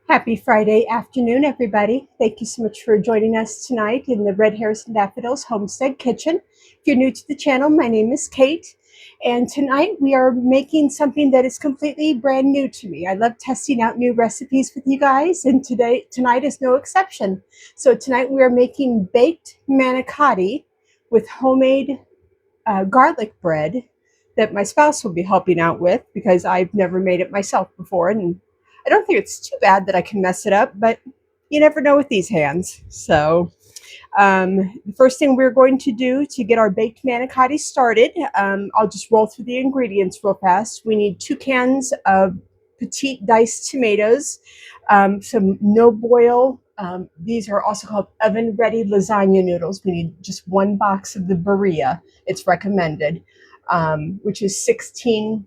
Happy Friday afternoon, everybody. Thank you so much for joining us tonight in the Hares and Daffodils Homestead kitchen. If you're new to the channel, my name is Kate, and tonight we are making something that is completely brand new to me. I love testing out new recipes with you guys, and tonight is no exception. So tonight we are making baked manicotti with homemade garlic bread that my spouse will be helping out with because I've never made it myself before, and I don't think it's too bad that I can mess it up, but you never know with these hands. So the first thing we're going to do to get our baked manicotti started, I'll just roll through the ingredients real fast. We need 2 cans of petite diced tomatoes, some no boil. These are also called oven ready lasagna noodles. We need just 1 box of the birria. It's recommended, which is 16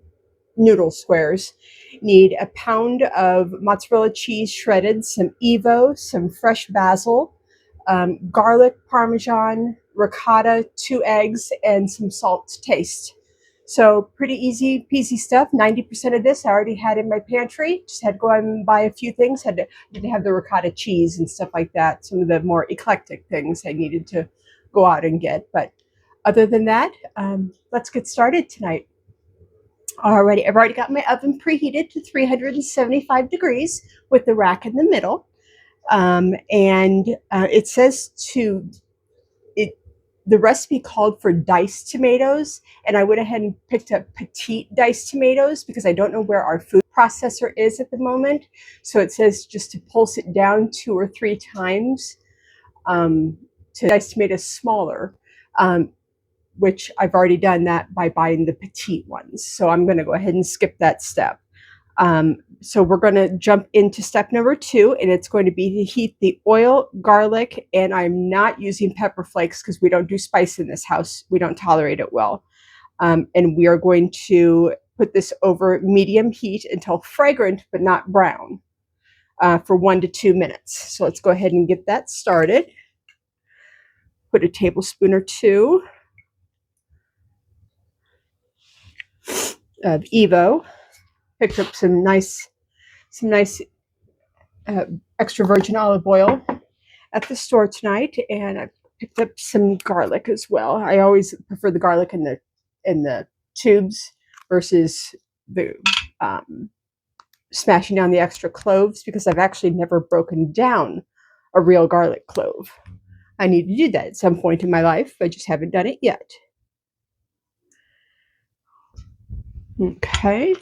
noodle squares. Need a pound of mozzarella cheese shredded, some EVOO, some fresh basil, garlic, parmesan, ricotta, 2 eggs, and some salt to taste. So pretty easy peasy stuff. 90% of this I already had in my pantry. Just had to go out and buy a few things. Didn't have the ricotta cheese and stuff like that. Some of the more eclectic things I needed to go out and get. But other than that, let's get started tonight. I've already got my oven preheated to 375 degrees with the rack in the middle. It says the recipe called for diced tomatoes, and I went ahead and picked up petite diced tomatoes because I don't know where our food processor is at the moment. So it says just to pulse it down 2 or 3 times to dice tomatoes smaller, which I've already done that by buying the petite ones. So I'm going to go ahead and skip that step. So we're going to jump into step number 2, and it's going to be to heat the oil, garlic, and I'm not using pepper flakes because we don't do spice in this house. We don't tolerate it well. And we are going to put this over medium heat until fragrant but not brown for 1 to 2 minutes. So let's go ahead and get that started. Put a tablespoon or 2 of EVOO. Picked up some nice extra virgin olive oil at the store tonight, and I picked up some garlic as well. I always prefer the garlic in the tubes versus the smashing down the extra cloves, because I've actually never broken down a real garlic clove. I need to do that at some point in my life. I just haven't done it yet. Okay.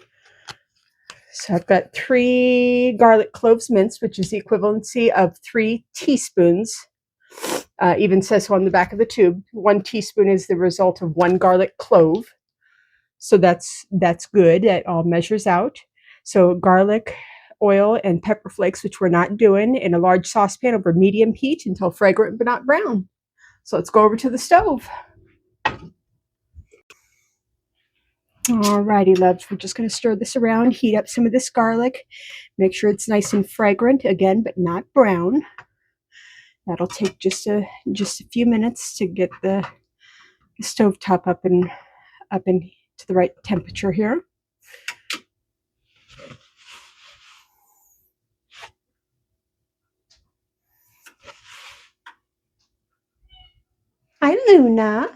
So I've got 3 garlic cloves minced, which is the equivalency of 3 teaspoons. Even says so on the back of the tube. 1 teaspoon is the result of 1 garlic clove. So that's good. That all measures out. So garlic, oil, and pepper flakes, which we're not doing, in a large saucepan over medium heat until fragrant but not brown. So let's go over to the stove. Alrighty, loves, we're just going to stir this around, heat up some of this garlic, make sure it's nice and fragrant again, but not brown. That'll take just a few minutes to get the stove top up and to the right temperature here. Hi, Luna.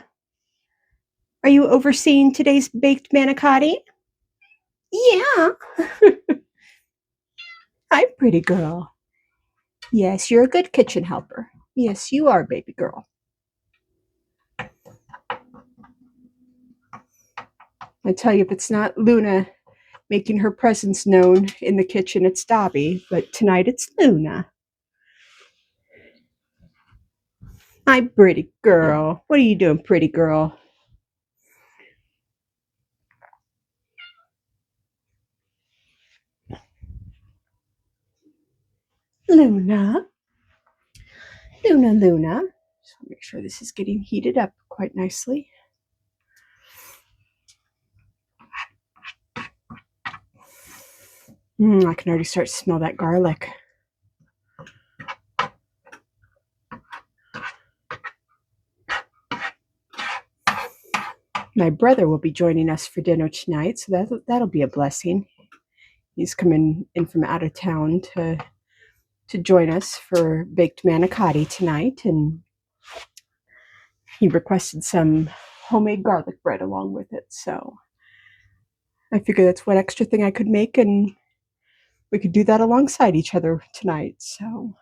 Are you overseeing today's baked manicotti? Yeah. Hi, pretty girl. Yes, you're a good kitchen helper. Yes, you are, baby girl. I tell you, if it's not Luna making her presence known in the kitchen, it's Dobby, but tonight it's Luna. Hi, pretty girl. What are you doing, pretty girl? Luna. Luna, Luna. Just want to make sure this is getting heated up quite nicely. I can already start to smell that garlic. My brother will be joining us for dinner tonight, so that'll be a blessing. He's coming in from out of town to to join us for baked manicotti tonight, and he requested some homemade garlic bread along with it. So I figured that's one extra thing I could make, and we could do that alongside each other tonight. So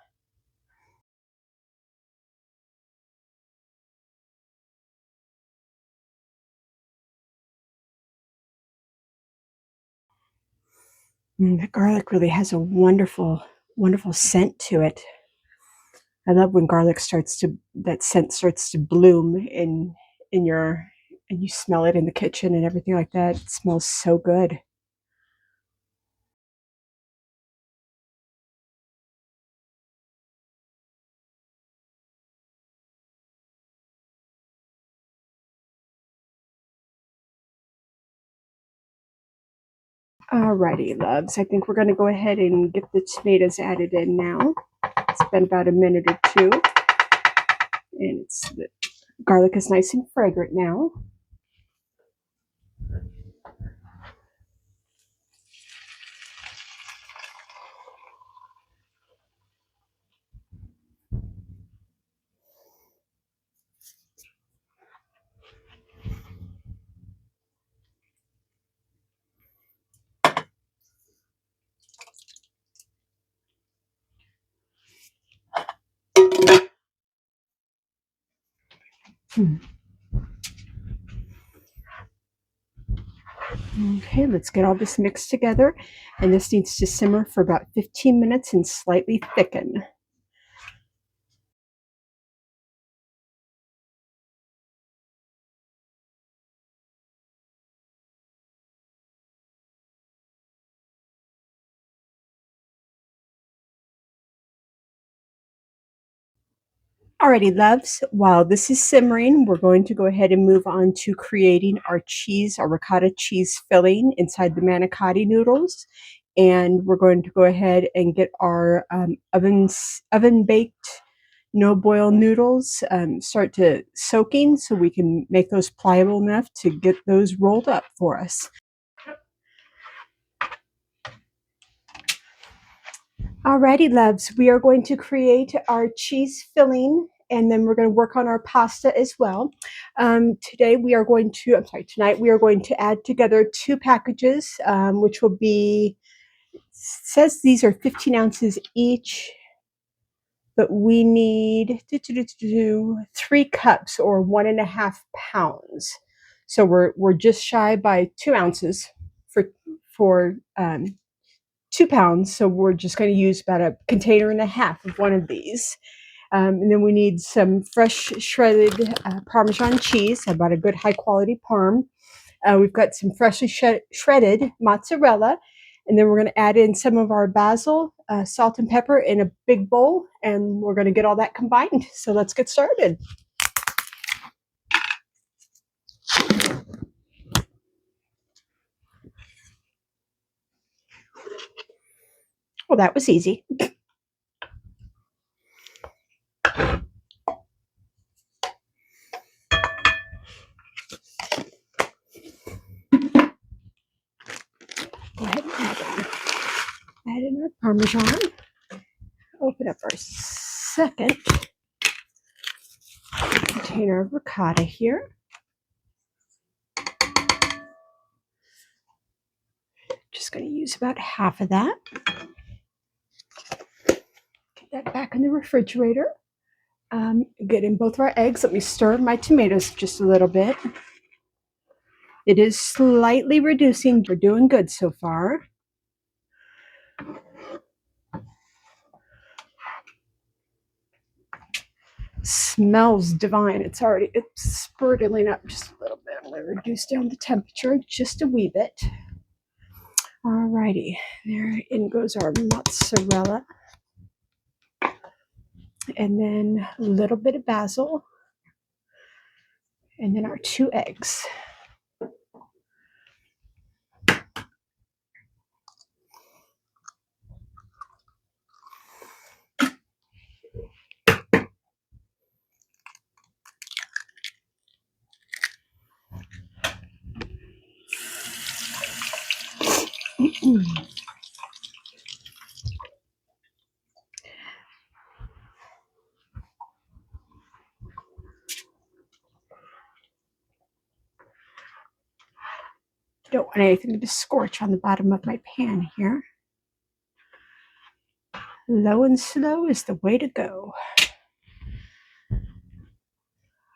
the garlic really has a wonderful, wonderful scent to it. I love when garlic that scent starts to bloom in your, and you smell it in the kitchen and everything like that. It smells so good. Alrighty, loves. I think we're going to go ahead and get the tomatoes added in now. It's been about a minute or two, and the garlic is nice and fragrant now. Okay, let's get all this mixed together, and this needs to simmer for about 15 minutes and slightly thicken. Alrighty, loves, while this is simmering, we're going to go ahead and move on to creating our ricotta cheese filling inside the manicotti noodles. And we're going to go ahead and get our oven baked no boil noodles start to soaking, so we can make those pliable enough to get those rolled up for us. Alrighty, loves, we are going to create our cheese filling, and then we're going to work on our pasta as well. Tonight we are going to add together 2 packages, which will be, says these are 15 ounces each, but we need 3 cups or 1.5 pounds. So we're just shy by 2 ounces for 2 pounds. So we're just going to use about a container and a half of one of these. And then we need some fresh shredded Parmesan cheese. I bought a good high quality parm. We've got some freshly shredded mozzarella. And then we're going to add in some of our basil, salt and pepper in a big bowl. And we're going to get all that combined. So let's get started. Well, that was easy. Go ahead and add in our Parmesan. Open up our second container of ricotta here. Just going to use about half of that. Get that back in the refrigerator. Get in both of our eggs. Let me stir my tomatoes just a little bit. It is slightly reducing. We're doing good so far. Smells divine. It's spurtling up just a little bit. I'm going to reduce down the temperature just a wee bit. Alrighty, there in goes our mozzarella. And then a little bit of basil. And then our 2 eggs. Don't want anything to scorch on the bottom of my pan here. Low and slow is the way to go.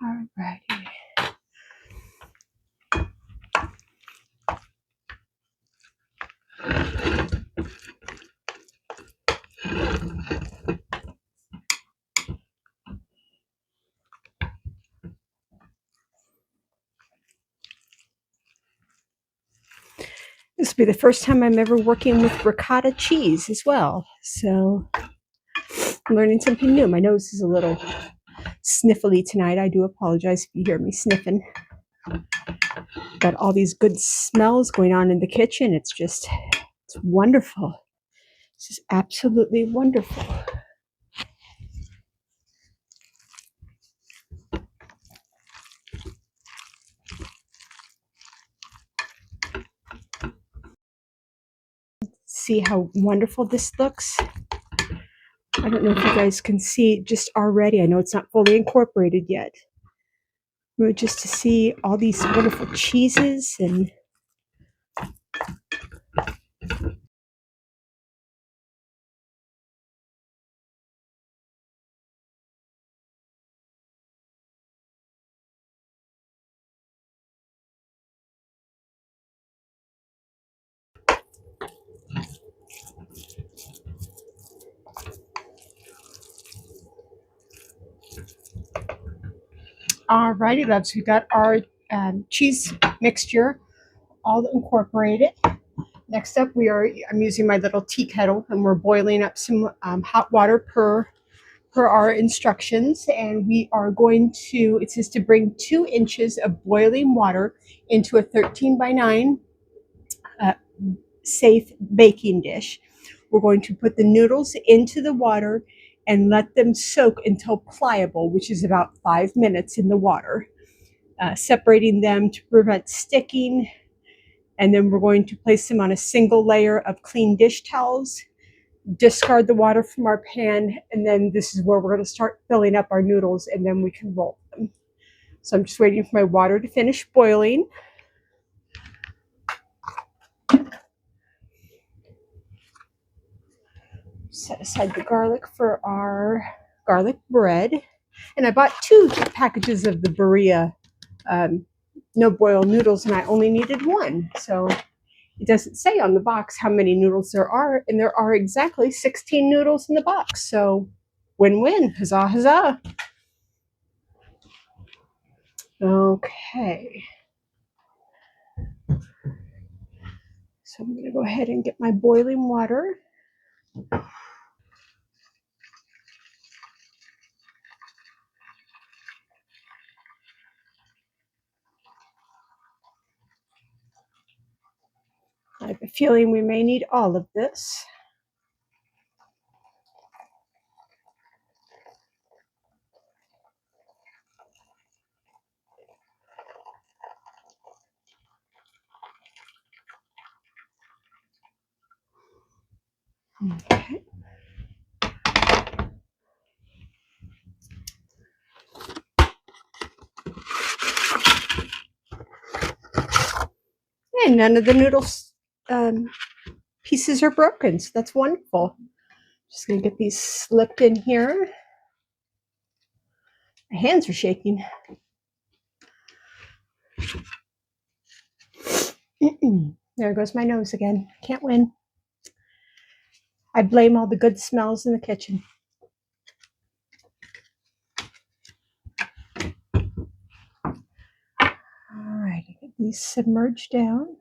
Alrighty. This will be the first time I'm ever working with ricotta cheese as well. So I'm learning something new. My nose is a little sniffly tonight. I do apologize if you hear me sniffing. Got all these good smells going on in the kitchen. It's wonderful. This is absolutely wonderful. See how wonderful this looks? I don't know if you guys can see just already. I know it's not fully incorporated yet. But just to see all these wonderful cheeses and alrighty, loves. We got our cheese mixture all incorporated. Next up, I'm using my little tea kettle, and we're boiling up some hot water per our instructions. And we are going to, it says to bring 2 inches of boiling water into a 13 by 9 safe baking dish. We're going to put the noodles into the water and let them soak until pliable, which is about 5 minutes in the water, separating them to prevent sticking. And then we're going to place them on a single layer of clean dish towels, discard the water from our pan, and then this is where we're going to start filling up our noodles, and then we can roll them. So I'm just waiting for my water to finish boiling. Set aside the garlic for our garlic bread. And I bought 2 packages of the Berea no boil noodles, and I only needed 1. So it doesn't say on the box how many noodles there are, and there are exactly 16 noodles in the box. So win-win. Huzzah, huzzah. Okay. So I'm going to go ahead and get my boiling water. I have a feeling we may need all of this. Okay. And none of the noodles pieces are broken, so that's wonderful. Just going to get these slipped in here. My hands are shaking. There goes my nose again. Can't win. I blame all the good smells in the kitchen. All right, get these submerged down.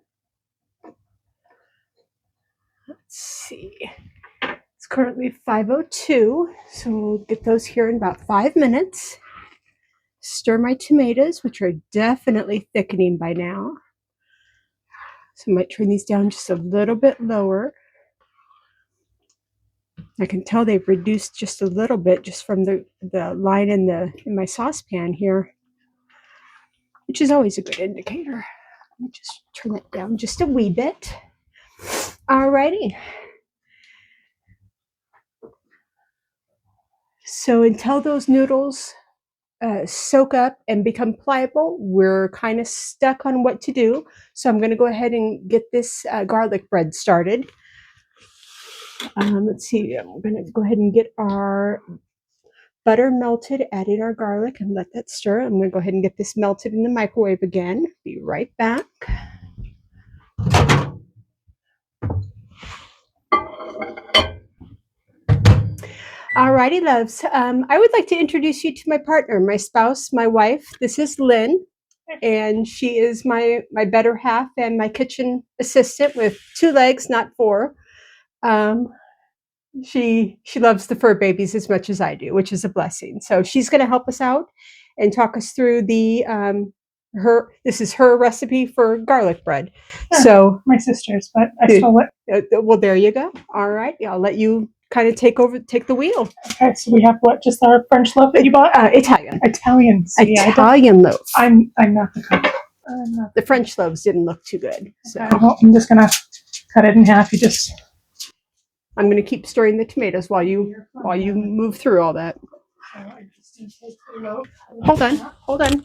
Let's see. It's currently 5:02, so we'll get those here in about 5 minutes. Stir my tomatoes, which are definitely thickening by now. So I might turn these down just a little bit lower. I can tell they've reduced just a little bit just from the line in my saucepan here, which is always a good indicator. Let me just turn that down just a wee bit. Alrighty. So until those noodles soak up and become pliable, we're kind of stuck on what to do. So I'm going to go ahead and get this garlic bread started. Let's see, I'm going to go ahead and get our butter melted, add in our garlic, and let that stir. I'm going to go ahead and get this melted in the microwave again. Be right back. Alrighty, loves. I would like to introduce you to my partner, my spouse, my wife. This is Lynn, and she is my better half and my kitchen assistant with 2 legs, not 4. She loves the fur babies as much as I do, which is a blessing. So she's going to help us out and talk us through the this is her recipe for garlic bread. Yeah, so my sister's, but I stole it. Well, there you go. All right, I'll let you kind of take the wheel. Okay, so we have what? Just our French loaf that you bought? Italian. Italian loaf. I'm not the cook. The French loaves didn't look too good. So okay, well, I'm just gonna cut it in half. I'm going to keep stirring the tomatoes while you move through all that. Hold on.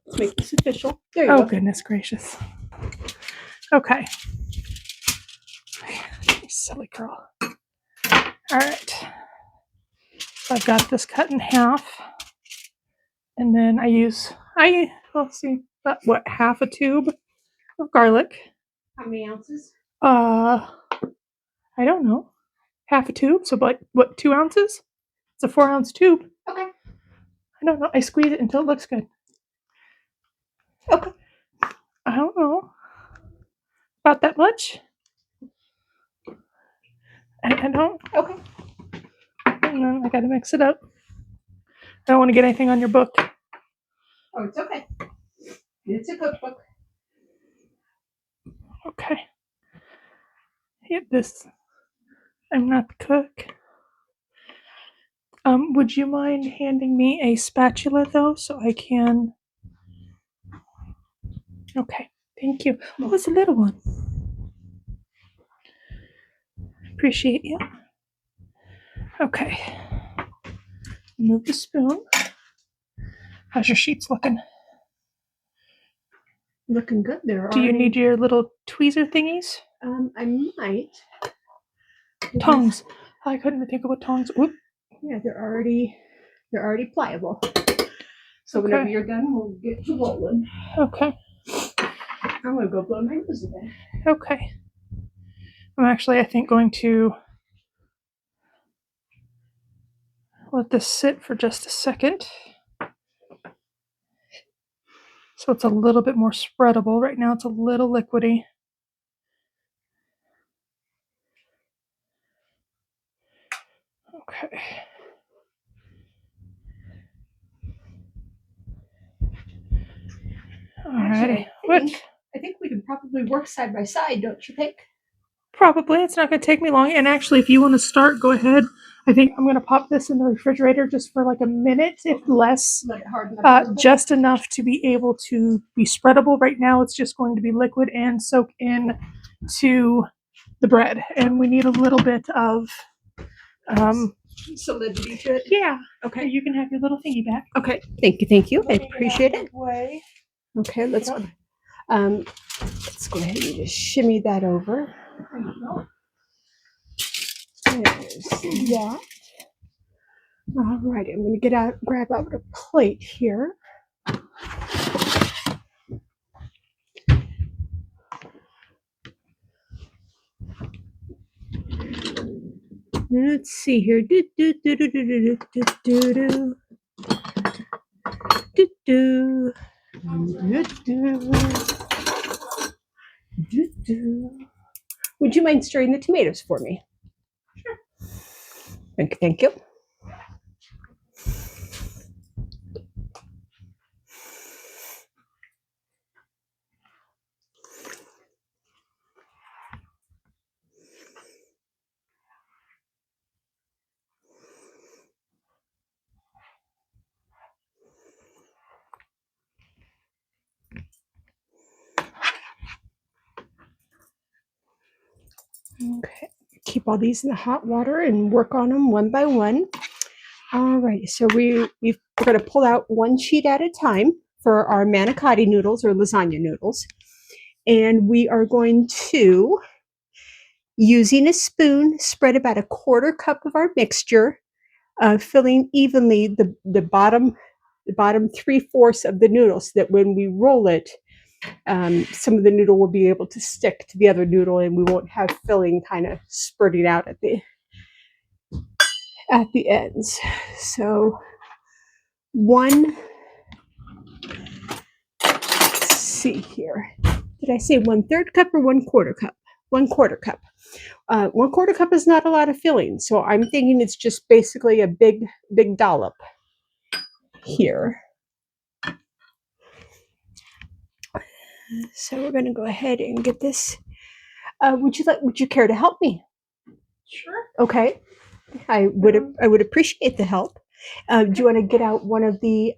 Let's make this official. There you go. Oh, goodness gracious. Okay. You silly girl. All right. So I've got this cut in half. And then let's see, about what, half a tube of garlic. How many ounces? I don't know. Half a tube, so like, what, 2 ounces? It's a 4-ounce tube. Okay. I don't know. I squeeze it until it looks good. Okay. I don't know. About that much? I don't. Okay. And then I gotta mix it up. I don't want to get anything on your book. Oh, it's okay. It's a cookbook. Okay. Hit this. I'm not the cook. Would you mind handing me a spatula though, so I can? Okay, thank you. Oh, it's a little one. Appreciate you. Okay. Move the spoon. How's your sheets looking? Looking good there. Do you need your little tweezer thingies? I might. Tongs. I couldn't even think of what tongs. Whoop. Yeah, they're already pliable. So whenever you're done, we'll get to rolling. Okay. I'm gonna go blow my nose again. Okay. I'm actually, I think, going to let this sit for just a second. So it's a little bit more spreadable. Right now it's a little liquidy. Okay. Alrighty. I think we can probably work side by side, don't you think? Probably. It's not going to take me long. And actually, if you want to start, go ahead. I think I'm going to pop this in the refrigerator just for like a minute, if less. Just enough to be able to be spreadable. Right now, it's just going to be liquid and soak in to the bread. And we need a little bit of solidity to it. Yeah. Okay. You can have your little thingy back. Okay. Thank you. I appreciate it. Okay, let's go ahead and just shimmy that over. There's that. All right, I'm going to grab out a plate here. Let's see here. Would you mind stirring the tomatoes for me? Sure. Thank you. Okay, keep all these in the hot water and work on them one by one. All right, so we've we're going to pull out one sheet at a time for our manicotti noodles or lasagna noodles. And we are going to, using a spoon, spread about a 1/4 cup of our mixture, filling evenly the bottom 3/4 of the noodles, so that when we roll it, some of the noodle will be able to stick to the other noodle, and we won't have filling kind of spurting out at the ends. So let's see here. Did I say 1/3 cup or 1/4 cup? 1/4 cup. 1/4 cup is not a lot of filling, so I'm thinking it's just basically a big dollop here. So we're going to go ahead and get this. Would you care to help me? Sure. Okay. I would appreciate the help. Do you want to get out one of the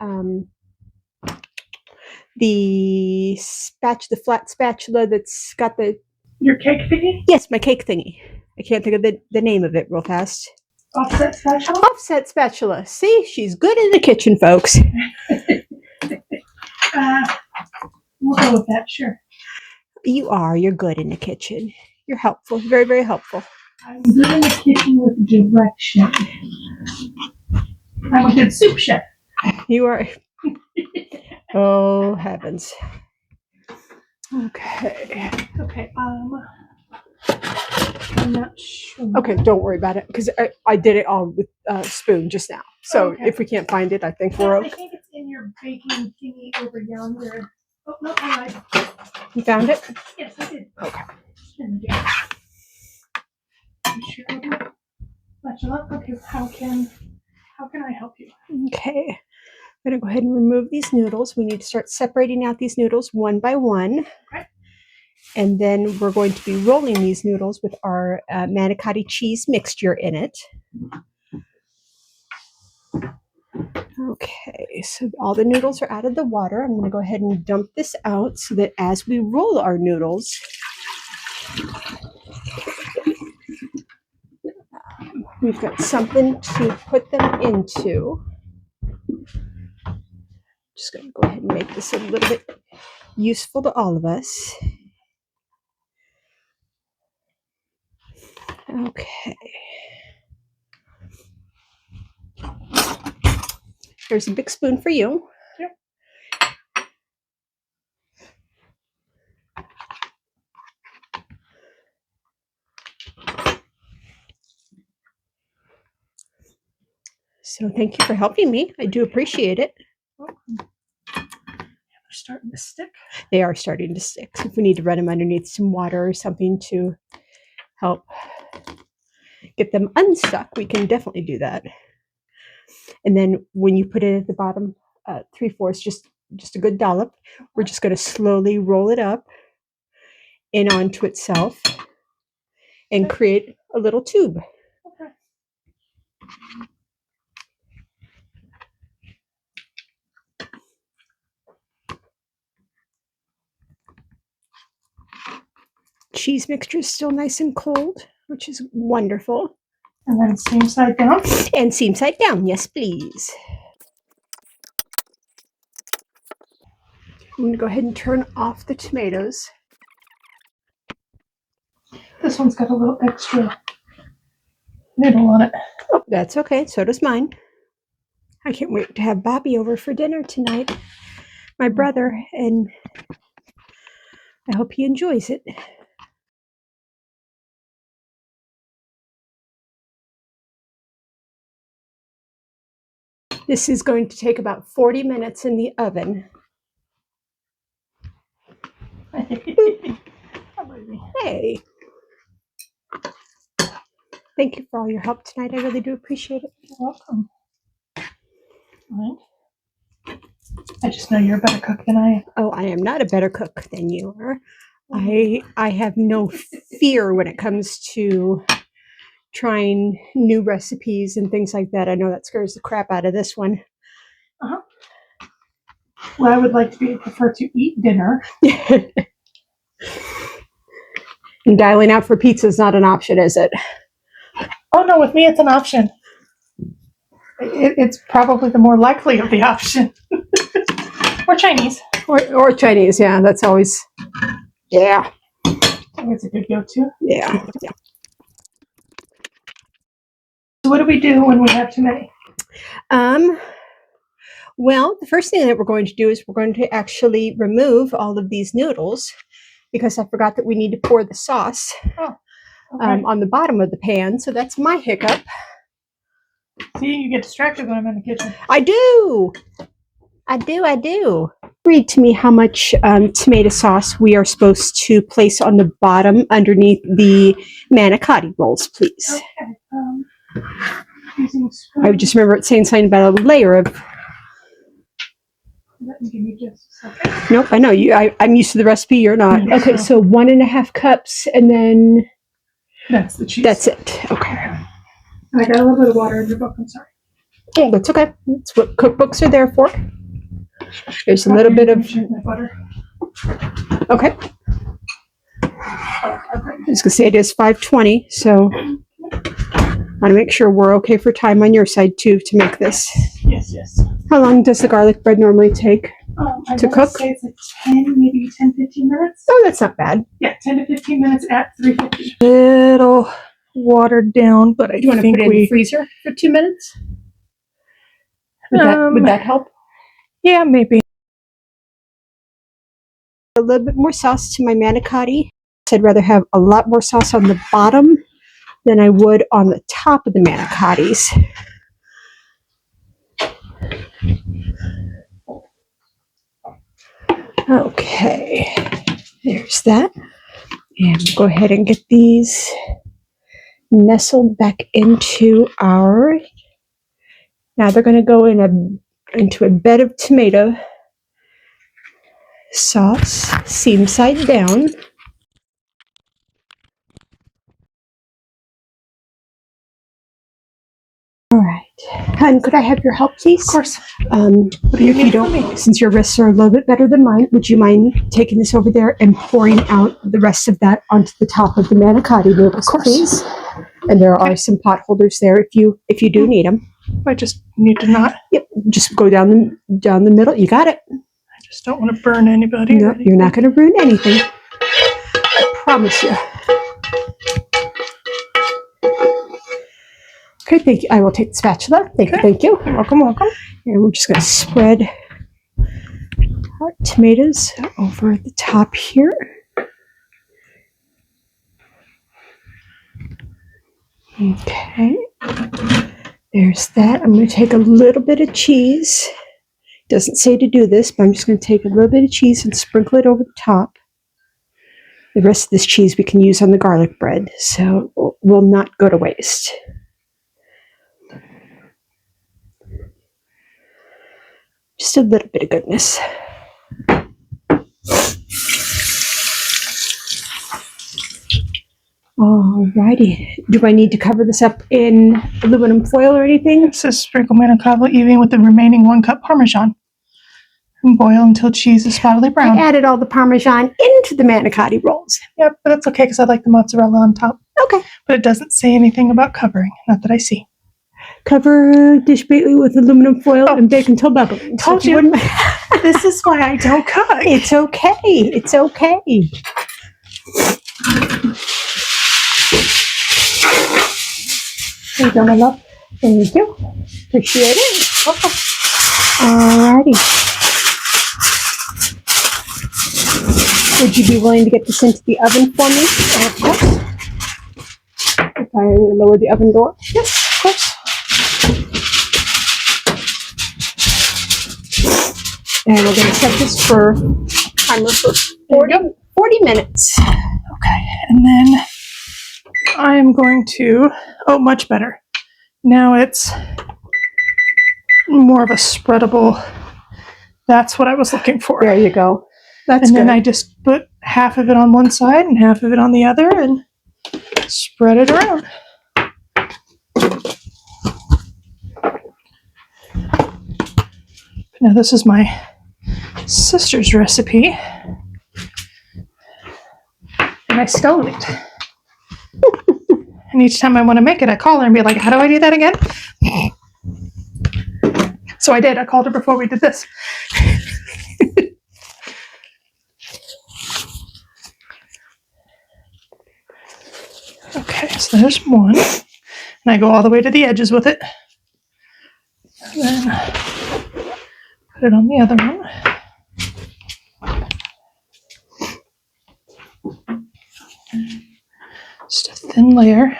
flat spatula that's got the... Your cake thingy? Yes, my cake thingy. I can't think of the name of it real fast. Offset spatula? Offset spatula. See, she's good in the kitchen, folks. We'll go with that, sure. You're good in the kitchen. You're helpful, very, very helpful. I'm good in the kitchen with direction. I'm a good soup chef. You are. Oh, heavens. Okay. Okay, I'm not sure. Okay, don't worry about it, because I did it all with a spoon just now. So Okay. if we can't find it, I think we're okay. I think it's in your baking thingy over yonder. Oh, no, I lied. You found it? Yes, I did. Okay. You sure about that? Spatula? Okay, how can I help you? Okay. I'm going to go ahead and remove these noodles. We need to start separating out these noodles one by one. Okay. And then we're going to be rolling these noodles with our manicotti cheese mixture in it. Okay, so all the noodles are out of the water. I'm going to go ahead and dump this out so that as we roll our noodles, we've got something to put them into. Just going to go ahead and make this a little bit useful to all of us. Okay. Here's a big spoon for you. Yep. So thank you for helping me. I do appreciate it. Welcome. They're starting to stick. They are starting to stick. So if we need to run them underneath some water or something to help get them unstuck, we can definitely do that. And then when you put it at the bottom, 3/4, just a good dollop, we're just going to slowly roll it up and onto itself and create a little tube. Okay. Cheese mixture is still nice and cold, which is wonderful. And then seam side down? And seam side down, yes please. I'm going to go ahead and turn off the tomatoes. This one's got a little extra noodle on it. Oh, that's okay. So does mine. I can't wait to have Bobby over for dinner tonight. My brother, and I hope he enjoys it. This is going to take about 40 minutes in the oven. Hey. Thank you for all your help tonight. I really do appreciate it. You're welcome. All right. I just know you're a better cook than I am. Oh, I am not a better cook than you are. I have no fear when it comes to trying new recipes and things like that. I know that scares the crap out of this one. Uh-huh. Well, I would like to prefer to eat dinner. And dialing out for pizza is not an option, is it? Oh, no, with me it's an option. It's probably the more likely of the option. Or Chinese. Or Chinese, yeah. That's always, yeah. I think it's a good go-to. Yeah. So what do we do when we have too many? Well, the first thing that we're going to do is we're going to actually remove all of these noodles because I forgot that we need to pour the sauce on the bottom of the pan. So that's my hiccup. See, you get distracted when I'm in the kitchen. I do. Read to me how much tomato sauce we are supposed to place on the bottom underneath the manicotti rolls, please. Okay. Using spoon. I just remember it saying something about a layer of. Give me just a second. Nope, I know you. I'm used to the recipe. You're not. Okay, so 1.5 cups, and then that's the cheese. That's it. Okay. And I got a little bit of water in your book. I'm sorry. Oh, that's okay. That's what cookbooks are there for. There's a little bit of butter. Okay. I was gonna say it is 5:20, so I want to make sure we're okay for time on your side too to make this. Yes. How long does the garlic bread normally take to cook? Say it's like 10, 15 minutes. Oh, that's not bad. Yeah, 10 to 15 minutes at 350. Little watered down, but I Do you want to put it in the freezer for 2 minutes? Would that help? Yeah, maybe. A little bit more sauce to my manicotti. I'd rather have a lot more sauce on the bottom than I would on the top of the manicottis. Okay, there's that. And we'll go ahead and get these nestled back into our. Now they're going to go into a bed of tomato sauce, seam side down. All right. Hun, could I have your help, please? Of course. If you don't, since your wrists are a little bit better than mine, would you mind taking this over there and pouring out the rest of that onto the top of the manicotti noodles, please? And there are some pot holders there if you do need them. I just need to not. Yep. Just go down the middle. You got it. I just don't want to burn anybody. No, you're not going to ruin anything. I promise you. Okay, thank you. I will take the spatula. Thank you. You're welcome. And we're just going to spread our tomatoes over the top here. Okay. There's that. I'm going to take a little bit of cheese. It doesn't say to do this, but I'm just going to take a little bit of cheese and sprinkle it over the top. The rest of this cheese we can use on the garlic bread, so it will not go to waste. Just a little bit of goodness. Alrighty. Do I need to cover this up in aluminum foil or anything? It says sprinkle manicotti evening with the remaining 1 cup parmesan. And boil until cheese is spottily brown. I added all the parmesan into the manicotti rolls. Yep, but that's okay because I like the mozzarella on top. Okay. But it doesn't say anything about covering. Not that I see. Cover dish baitly with aluminum foil and bake until bubbling. Told you. This is why I don't cook. It's okay. It's okay. There you go, my love. Thank you. Appreciate it. Okay. Alrighty. Would you be willing to get this into the oven for me? Of course. If I lower the oven door? Yes, of course. And we're going to set this for timer for 40 minutes. Okay, and then I am going to, much better. Now it's more of a spreadable, that's what I was looking for. There you go. That's and good. Then I just put half of it on one side and half of it on the other and spread it around. Now this is my sister's recipe, and I stole it. And each time I want to make it, I call her and be like, how do I do that again? So I did. I called her before we did this. Okay, so there's one. And I go all the way to the edges with it. And then put it on the other one. Just a thin layer.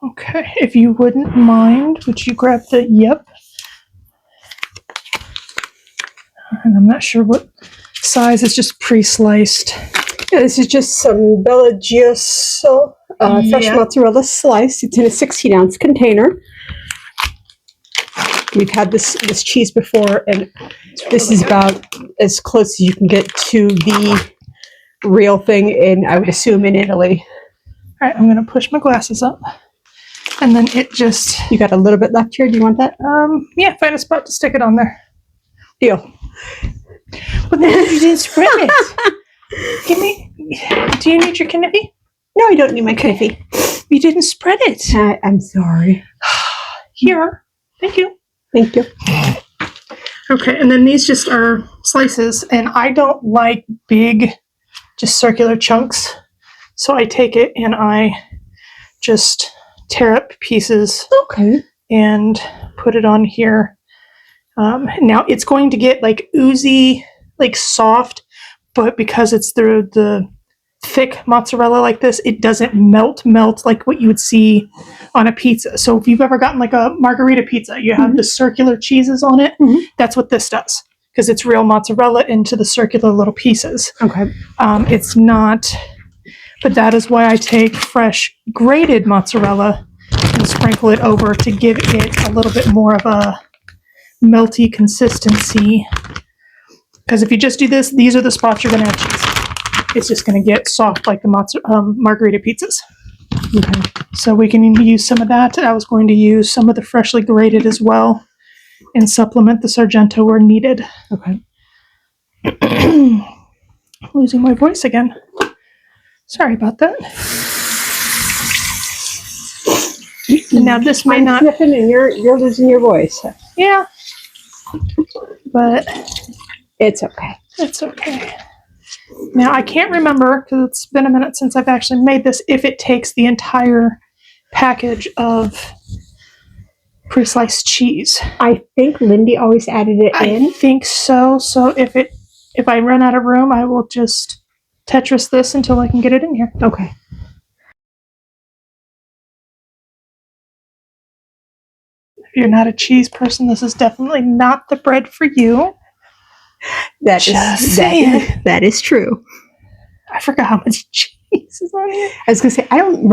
Okay, if you wouldn't mind, would you grab the, yep. And I'm not sure what size, it's just pre-sliced. Yeah, this is just some Bella Giosso fresh mozzarella slice. It's in a 16-ounce container. We've had this cheese before, and this is about as close as you can get to the real thing in, I would assume, in Italy. All right, I'm going to push my glasses up. And then it just... You got a little bit left here. Do you want that? Yeah, find a spot to stick it on there. Deal. But then you didn't spread it. Give me... Do you need your kniffy? No, I don't need my kniffy. You didn't spread it. I'm sorry. Here. Thank you. Thank you. Okay, and then these just are slices, and I don't like big, just circular chunks. So I take it and I just tear up pieces. Okay. And put it on here. Now it's going to get like oozy, like soft, but because it's through the thick mozzarella like this, it doesn't melt like what you would see on a pizza. So if you've ever gotten like a margarita pizza, you have the circular cheeses on it. That's what this does, because it's real mozzarella into the circular little pieces. Okay. It's not, but that is why I take fresh grated mozzarella and sprinkle it over to give it a little bit more of a melty consistency. Because if you just do this, these are the spots you're going to have cheese. It's just going to get soft like the margarita pizzas. Okay. So we can use some of that. I was going to use some of the freshly grated as well and supplement the Sargento where needed. Okay. Losing my voice again. Sorry about that. And now this may not... sniffing and you're losing your voice. Yeah. But... It's okay. It's okay. Now, I can't remember, because it's been a minute since I've actually made this, if it takes the entire package of pre-sliced cheese. I think Lindy always added it in. I think so. So if I run out of room, I will just Tetris this until I can get it in here. Okay. If you're not a cheese person, this is definitely not the bread for you. That is true. I forgot how much cheese is on here. I was going to say, I don't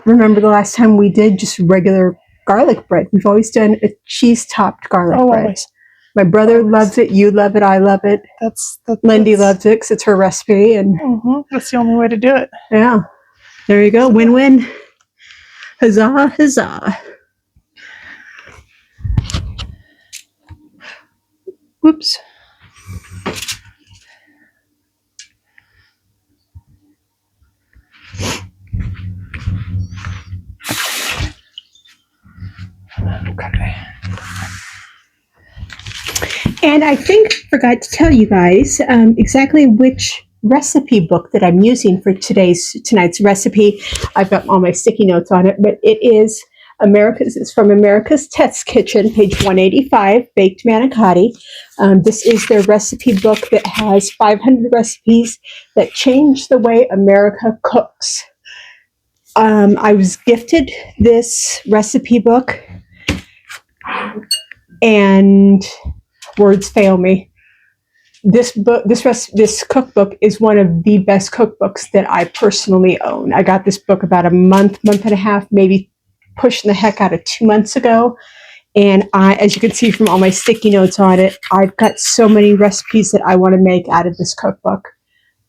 remember the last time we did just regular garlic bread. We've always done a cheese-topped garlic bread. Always. My brother loves it. You love it. I love it. Lindy loves it because it's her recipe. And that's the only way to do it. Yeah. There you go. Win-win. Huzzah, huzzah. Whoops. Okay. And I think I forgot to tell you guys exactly which recipe book that I'm using for tonight's recipe. I've got all my sticky notes on it, but it's from America's Test Kitchen, page 185, Baked Manicotti. This is their recipe book that has 500 recipes that change the way America cooks. I was gifted this recipe book, and words fail me. This cookbook is one of the best cookbooks that I personally own. I got this book about a month and a half, maybe pushing the heck out of 2 months ago. And as you can see from all my sticky notes on it, I've got so many recipes that I want to make out of this cookbook.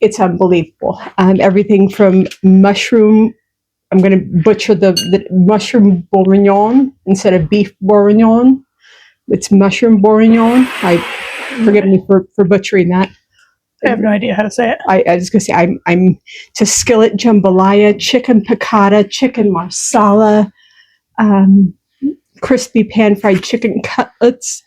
it's unbelievable. Everything from mushroom. I'm going to butcher the mushroom bourguignon instead of beef bourguignon. It's mushroom bourguignon. Forgive me for butchering that. I have no idea how to say it. I was going to say I'm to skillet jambalaya, chicken piccata, chicken marsala, crispy pan fried chicken cutlets.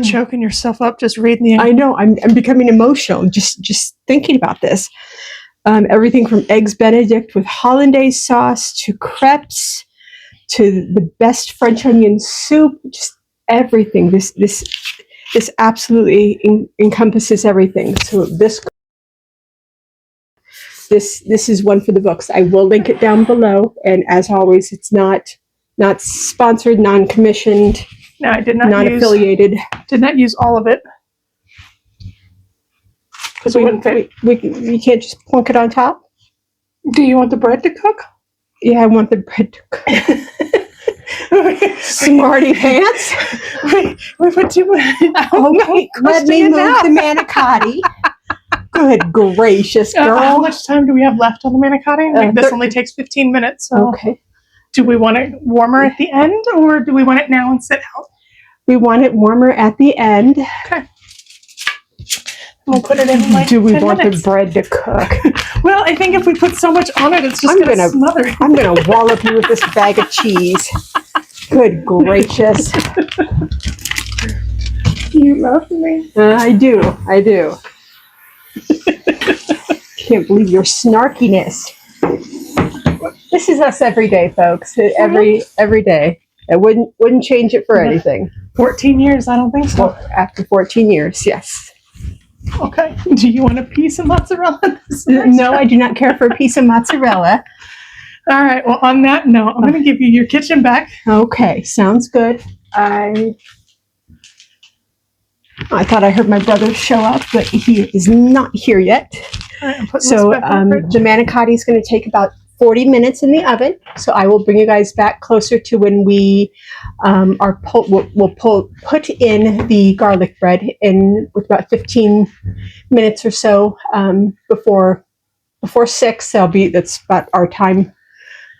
Choking yourself up just reading the. I know I'm becoming emotional just thinking about this. Everything from eggs Benedict with hollandaise sauce to crepes to the best French onion soup. Just everything. This absolutely encompasses everything. So this is one for the books. I will link it down below. And as always, it's not sponsored, non-commissioned. No, I did not not affiliated. Did not use all of it because it wouldn't fit. We can't just plunk it on top. Do you want the bread to cook? Yeah, I want the bread to cook. Smarty pants. Okay, let me move the manicotti. Good gracious, girl. How much time do we have left on the manicotti? This only takes 15 minutes. So. Okay. Do we want it warmer at the end, or do we want it now and sit out? We want it warmer at the end. Okay. We'll put it in like Do we 10 want minutes. The bread to cook? Well, I think if we put so much on it, it's just going to smother it. I'm going to wallop you with this bag of cheese. Good gracious. You love me. I do. Can't believe your snarkiness. This is us every day, folks. Every day. I wouldn't change it for anything. 14 years, I don't think so. Well, after 14 years, yes. Okay. Do you want a piece of mozzarella? No, I do not care for a piece of mozzarella. All right. Well, on that note, I'm going to give you your kitchen back. Okay. Sounds good. I thought I heard my brother show up, but he is not here yet. All right, so the manicotti is going to take about 40 minutes in the oven. So I will bring you guys back closer to when we put in the garlic bread in with about 15 minutes or so before 6. That's about our time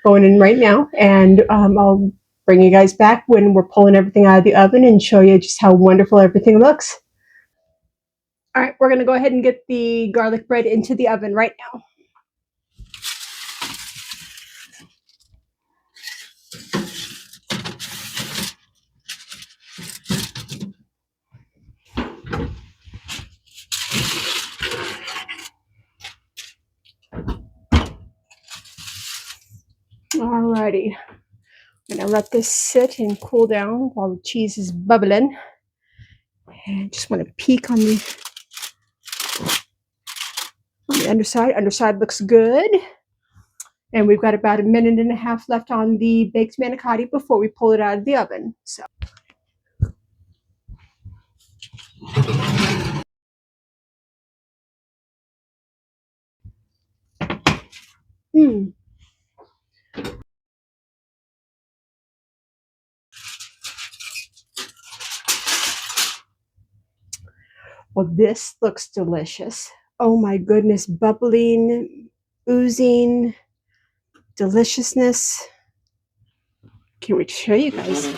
going in right now, and I'll bring you guys back when we're pulling everything out of the oven and show you just how wonderful everything looks. All right, we're going to go ahead and get the garlic bread into the oven right now. Alrighty, I'm going to let this sit and cool down while the cheese is bubbling. And I just want to peek on the underside. Underside looks good. And we've got about 1.5 minutes left on the baked manicotti before we pull it out of the oven. So. Well, this looks delicious. Oh my goodness, bubbling, oozing deliciousness. Can't wait to show you guys. I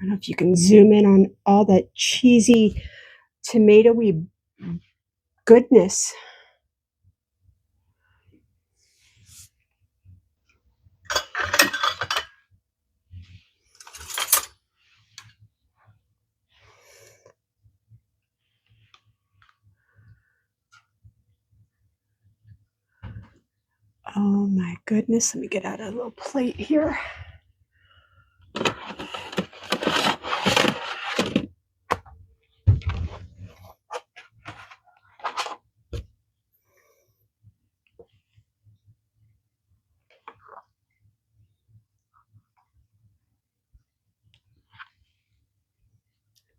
don't know if you can zoom in on all that cheesy, tomatoey goodness. Oh my goodness, let me get out a little plate here.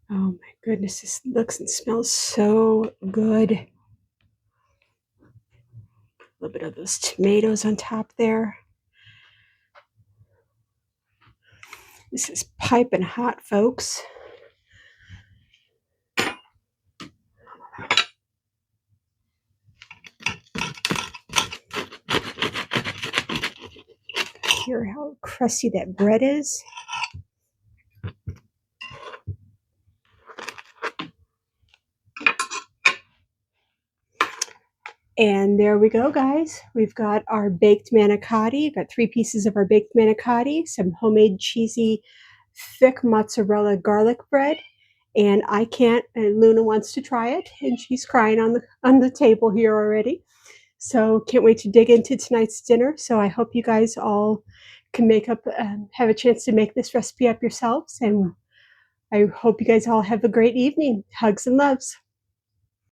Oh my goodness, this looks and smells so good. A little bit of those tomatoes on top there. This is piping hot, folks. Hear how crusty that bread is. And there we go, guys. We've got our baked manicotti. We've got 3 pieces of our baked manicotti, some homemade cheesy, thick mozzarella garlic bread. And I can't, and Luna wants to try it, and she's crying on the table here already. So can't wait to dig into tonight's dinner. So I hope you guys all can have a chance to make this recipe up yourselves. And I hope you guys all have a great evening. Hugs and loves.